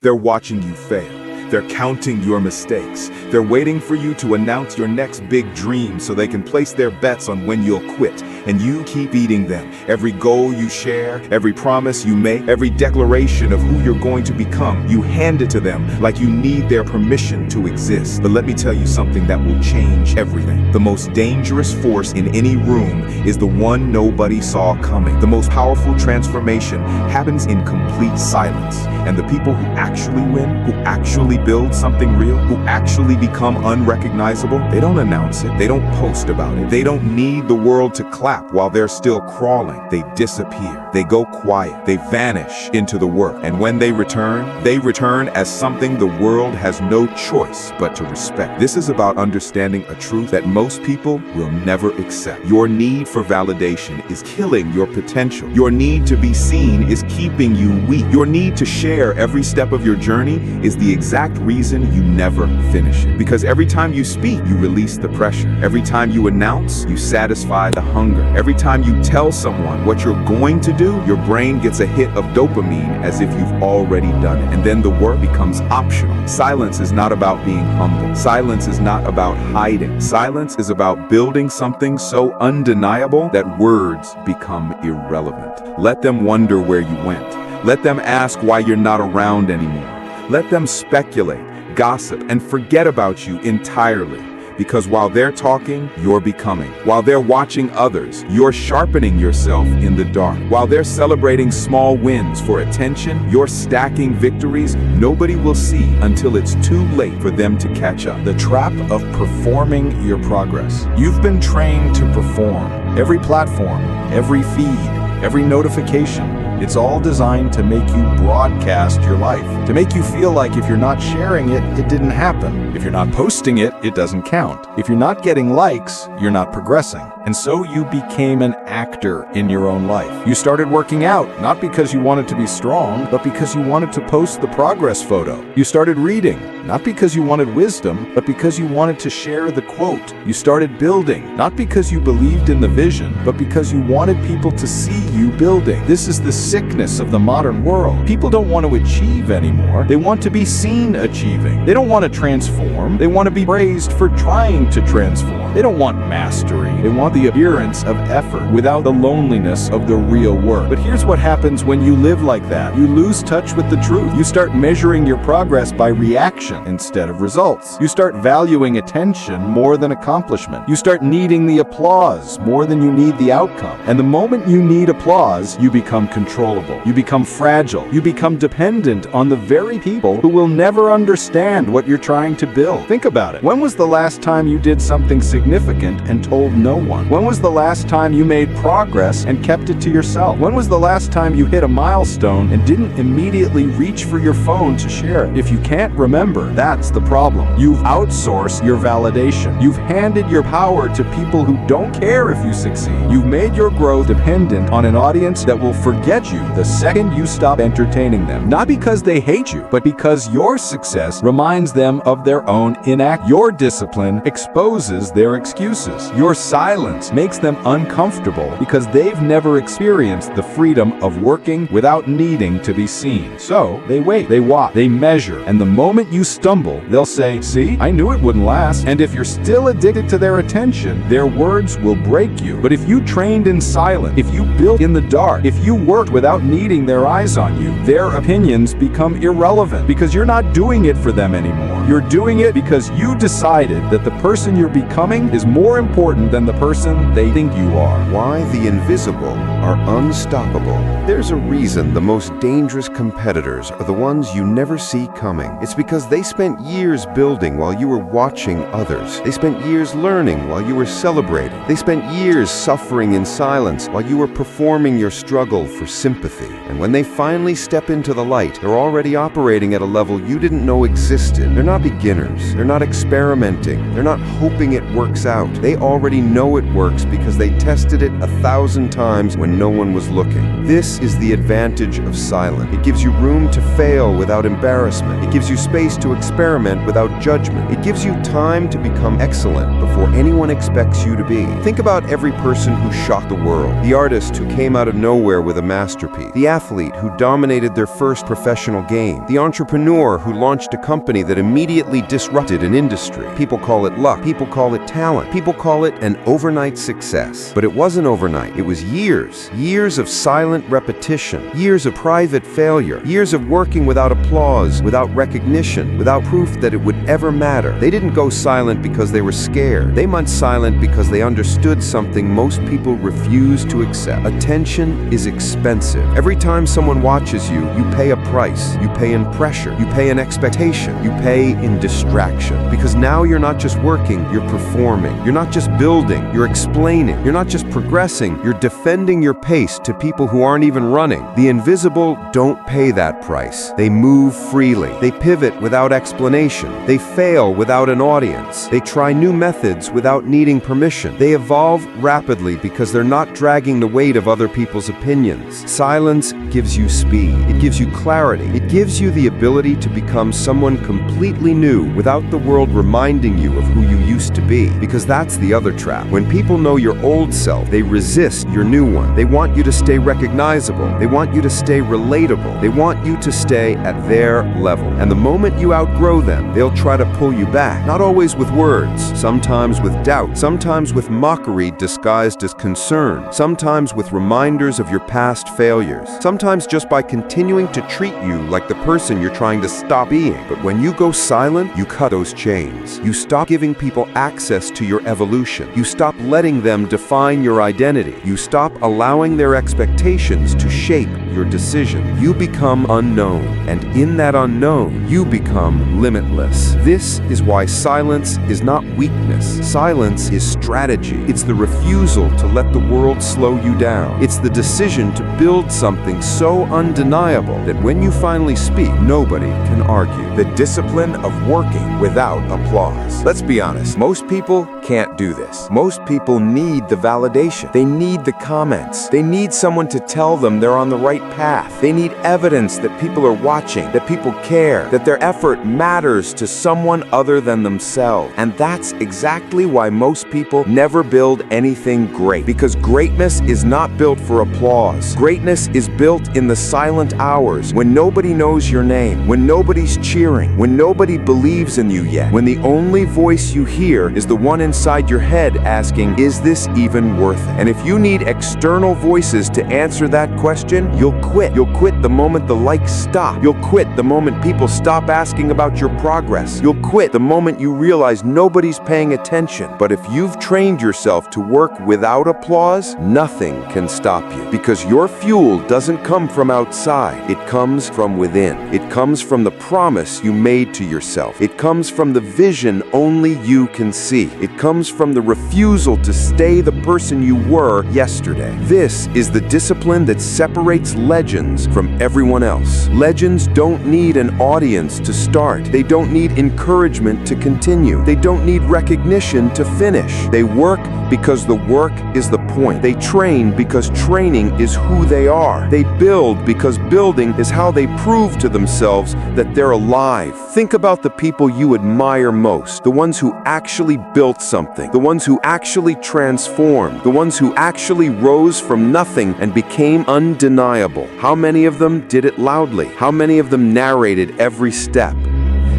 They're watching you fail. They're counting your mistakes. They're waiting for you to announce your next big dream so they can place their bets on when you'll quit. And you keep eating them. Every goal you share, every promise you make, every declaration of who you're going to become, you hand it to them like you need their permission to exist. But let me tell you something that will change everything. The most dangerous force in any room is the one nobody saw coming. The most powerful transformation happens in complete silence. And the people who actually win, who actually build something real, who actually become unrecognizable, they don't announce it. They don't post about it. They don't need the world to clap while they're still crawling. They disappear. They go quiet. They vanish into the work. And when they return as something the world has no choice but to respect. This is about understanding a truth that most people will never accept. Your need for validation is killing your potential. Your need to be seen is keeping you weak. Your need to share every step of your journey is the exact reason you never finish it. Because every time you speak, you release the pressure. Every time you announce, you satisfy the hunger. Every time you tell someone what you're going to do, your brain gets a hit of dopamine as if you've already done it. And then the work becomes optional. Silence is not about being humble. Silence is not about hiding. Silence is about building something so undeniable that words become irrelevant. Let them wonder where you went. Let them ask why you're not around anymore. Let them speculate, gossip, and forget about you entirely. Because while they're talking, you're becoming. While they're watching others, you're sharpening yourself in the dark. While they're celebrating small wins for attention, you're stacking victories nobody will see until it's too late for them to catch up. The trap of performing your progress. You've been trained to perform. Every platform, every feed, every notification, it's all designed to make you broadcast your life. To make you feel like if you're not sharing it, it didn't happen. If you're not posting it, it doesn't count. If you're not getting likes, you're not progressing. And so you became an actor in your own life. You started working out, not because you wanted to be strong, but because you wanted to post the progress photo. You started reading, not because you wanted wisdom, but because you wanted to share the quote. You started building, not because you believed in the vision, but because you wanted people to see you building. This is the sickness of the modern world. People don't want to achieve anymore. They want to be seen achieving. They don't want to transform. They want to be praised for trying to transform. They don't want mastery. They want the appearance of effort without the loneliness of the real work. But here's what happens when you live like that. You lose touch with the truth. You start measuring your progress by reaction instead of results. You start valuing attention more than accomplishment. You start needing the applause more than you need the outcome. And the moment you need applause, you become controllable. You become fragile. You become dependent on the very people who will never understand what you're trying to build. Think about it. When was the last time you did something significant and told no one? When was the last time you made progress and kept it to yourself? When was the last time you hit a milestone and didn't immediately reach for your phone to share it? If you can't remember, that's the problem. You've outsourced your validation. You've handed your power to people who don't care if you succeed. You've made your growth dependent on an audience that will forget you the second you stop entertaining them. Not because they hate you, but because your success reminds them of their own inact. Your discipline exposes their excuses. Your silence makes them uncomfortable because they've never experienced the freedom of working without needing to be seen. So they wait, they watch, they measure, and the moment you stumble, they'll say, "See, I knew it wouldn't last." And if you're still addicted to their attention, their words will break you. But if you trained in silence, if you built in the dark, if you worked without needing their eyes on you, their opinions become irrelevant because you're not doing it for them anymore. You're doing it because you decided that the person you're becoming is more important than the person they think you are. Why the invisible are unstoppable. There's a reason the most dangerous competitors are the ones you never see coming. It's because they spent years building while you were watching others. They spent years learning while you were celebrating. They spent years suffering in silence while you were performing your struggle for sympathy. And when they finally step into the light, they're already operating at a level you didn't know existed. They're not beginners. They're not experimenting. They're not hoping it works out. They already know it it works because they tested it 1,000 times when no one was looking. This is the advantage of silence. It gives you room to fail without embarrassment. It gives you space to experiment without judgment. It gives you time to become excellent before anyone expects you to be. Think about every person who shocked the world. The artist who came out of nowhere with a masterpiece. The athlete who dominated their first professional game. The entrepreneur who launched a company that immediately disrupted an industry. People call it luck. People call it talent. People call it an overnight success. But it wasn't overnight. It was years. Years of silent repetition. Years of private failure. Years of working without applause, without recognition, without proof that it would ever matter. They didn't go silent because they were scared. They went silent because they understood something most people refuse to accept. Attention is expensive. Every time someone watches you, you pay a price. You pay in pressure. You pay in expectation. You pay in distraction. Because now you're not just working, you're performing. You're not just building, you're explaining. You're not just progressing, you're defending your pace to people who aren't even running. The invisible don't pay that price. They move freely. They pivot without explanation. They fail without an audience. They try new methods without needing permission. They evolve rapidly because they're not dragging the weight of other people's opinions. Silence gives you speed. It gives you clarity. It gives you the ability to become someone completely new without the world reminding you of who you used to be. Because that's the other trap. When people know your old self, they resist your new one. They want you to stay recognizable. They want you to stay relatable. They want you to stay at their level. And the moment you outgrow them, they'll try to pull you back. Not always with words, sometimes with doubt, sometimes with mockery disguised as concern, sometimes with reminders of your past failures, sometimes just by continuing to treat you like the person you're trying to stop being. But when you go silent, you cut those chains. You stop giving people access to your evolution. You stop letting them define your identity. You stop allowing their expectations to shape your decision. You become unknown, and in that unknown, you become limitless. This is why silence is not weakness. Silence is strategy. It's the refusal to let the world slow you down. It's the decision to build something so undeniable that when you finally speak, nobody can argue. The discipline of working without applause. Let's be honest, most people can't do this. Most people need the validation. They need the comments. They need someone to tell them they're on the right path. They need evidence that people are watching, that people care, that their effort matters to someone other than themselves. And that's exactly why most people never build anything great. Because greatness is not built for applause. Greatness is built in the silent hours when nobody knows your name, when nobody's cheering, when nobody believes in you yet, when the only voice you hear is the one inside your head asking, is this even worth it? And if you need external voices to answer that question, you'll quit. You'll quit the moment the likes stop. You'll quit the moment people stop asking about your progress. You'll quit the moment you realize nobody's paying attention. But if you've trained yourself to work without applause, nothing can stop you. Because your fuel doesn't come from outside. It comes from within. It comes from the promise you made to yourself. It comes from the vision only you can see. It comes from the refusal to stay the person you were yesterday. This is the discipline that separates legends from everyone else. Legends don't need an audience to start. They don't need encouragement to continue. They don't need recognition to finish. They work because the work is the point. They train because training is who they are. They build because building is how they prove to themselves that they're alive. Think about the people you admire most, the ones who actually built something, the ones who actually transformed, the ones who actually rose from nothing and became undeniable. How many of them did it loudly? How many of them narrated every step?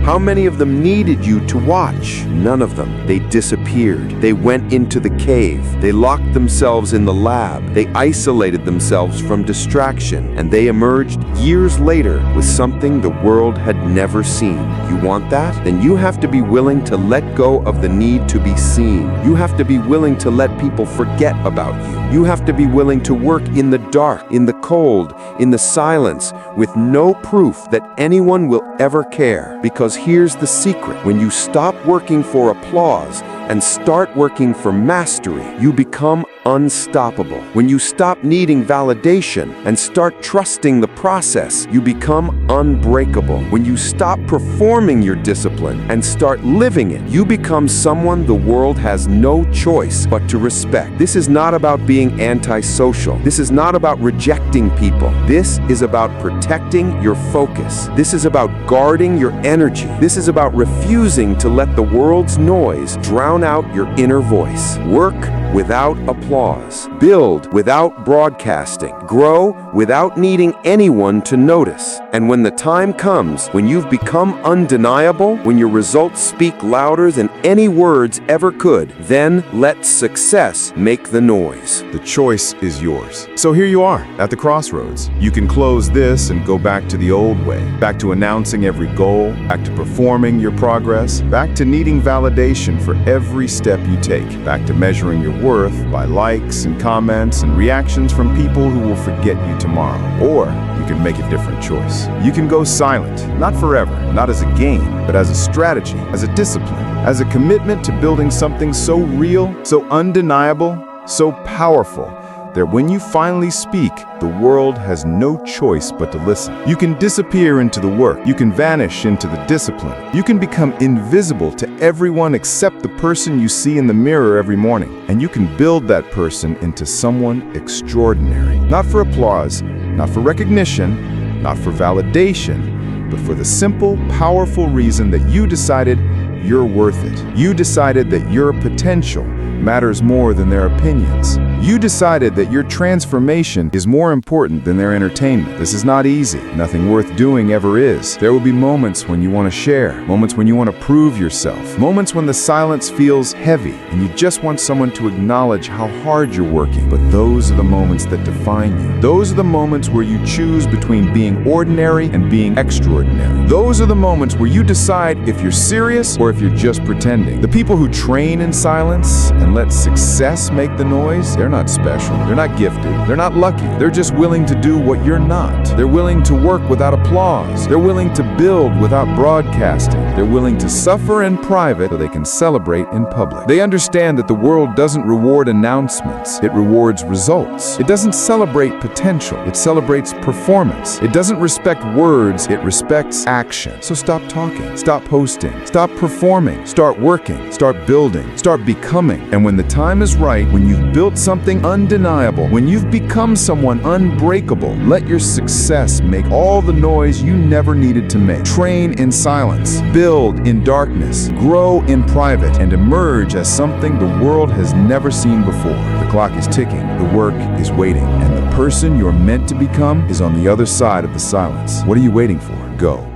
How many of them needed you to watch? None of them. They disappeared. They went into the cave. They locked themselves in the lab. They isolated themselves from distraction. And they emerged years later with something the world had never seen. You want that? Then you have to be willing to let go of the need to be seen. You have to be willing to let people forget about you. You have to be willing to work in the dark, in the cold, in the silence, with no proof that anyone will ever care. Because here's the secret. When you stop working for applause and start working for mastery, you become unstoppable. When you stop needing validation and start trusting the process, you become unbreakable. When you stop performing your discipline and start living it, you become someone the world has no choice but to respect. This is not about being antisocial. This is not about rejecting people. This is about protecting your focus. This is about guarding your energy. This is about refusing to let the world's noise drown out your inner voice. Work without applause. Build without broadcasting. Grow without needing anyone to notice. And when the time comes, when you've become undeniable, when your results speak louder than any words ever could, then let success make the noise. The choice is yours. So here you are, at the crossroads. You can close this and go back to the old way, back to announcing every goal, back to performing your progress, back to needing validation for every step you take, back to measuring your worth by likes and comments and reactions from people who will forget you tomorrow. Or you can make a different choice. You can go silent, not forever, not as a game, but as a strategy, as a discipline, as a commitment to building something so real, so undeniable, so powerful, that when you finally speak, the world has no choice but to listen. You can disappear into the work. You can vanish into the discipline. You can become invisible to everyone except the person you see in the mirror every morning. And you can build that person into someone extraordinary. Not for applause, not for recognition, not for validation, but for the simple, powerful reason that you decided you're worth it. You decided that your potential matters more than their opinions. You decided that your transformation is more important than their entertainment. This is not easy. Nothing worth doing ever is. There will be moments when you want to share, moments when you want to prove yourself, moments when the silence feels heavy and you just want someone to acknowledge how hard you're working. But those are the moments that define you. Those are the moments where you choose between being ordinary and being extraordinary. Those are the moments where you decide if you're serious or if you're just pretending. The people who train in silence and let success make the noise, they're not special. They're not gifted. They're not lucky. They're just willing to do what you're not. They're willing to work without applause. They're willing to build without broadcasting. They're willing to suffer in private so they can celebrate in public. They understand that the world doesn't reward announcements. It rewards results. It doesn't celebrate potential. It celebrates performance. It doesn't respect words. It respects action. So stop talking. Stop posting. Stop performing. Start working. Start building. Start becoming. And when the time is right, when you've built something undeniable, when you've become someone unbreakable, let your success make all the noise you never needed to make. Train in silence, build in darkness, grow in private, and emerge as something the world has never seen before. The clock is ticking, the work is waiting, and the person you're meant to become is on the other side of the silence. What are you waiting for? Go.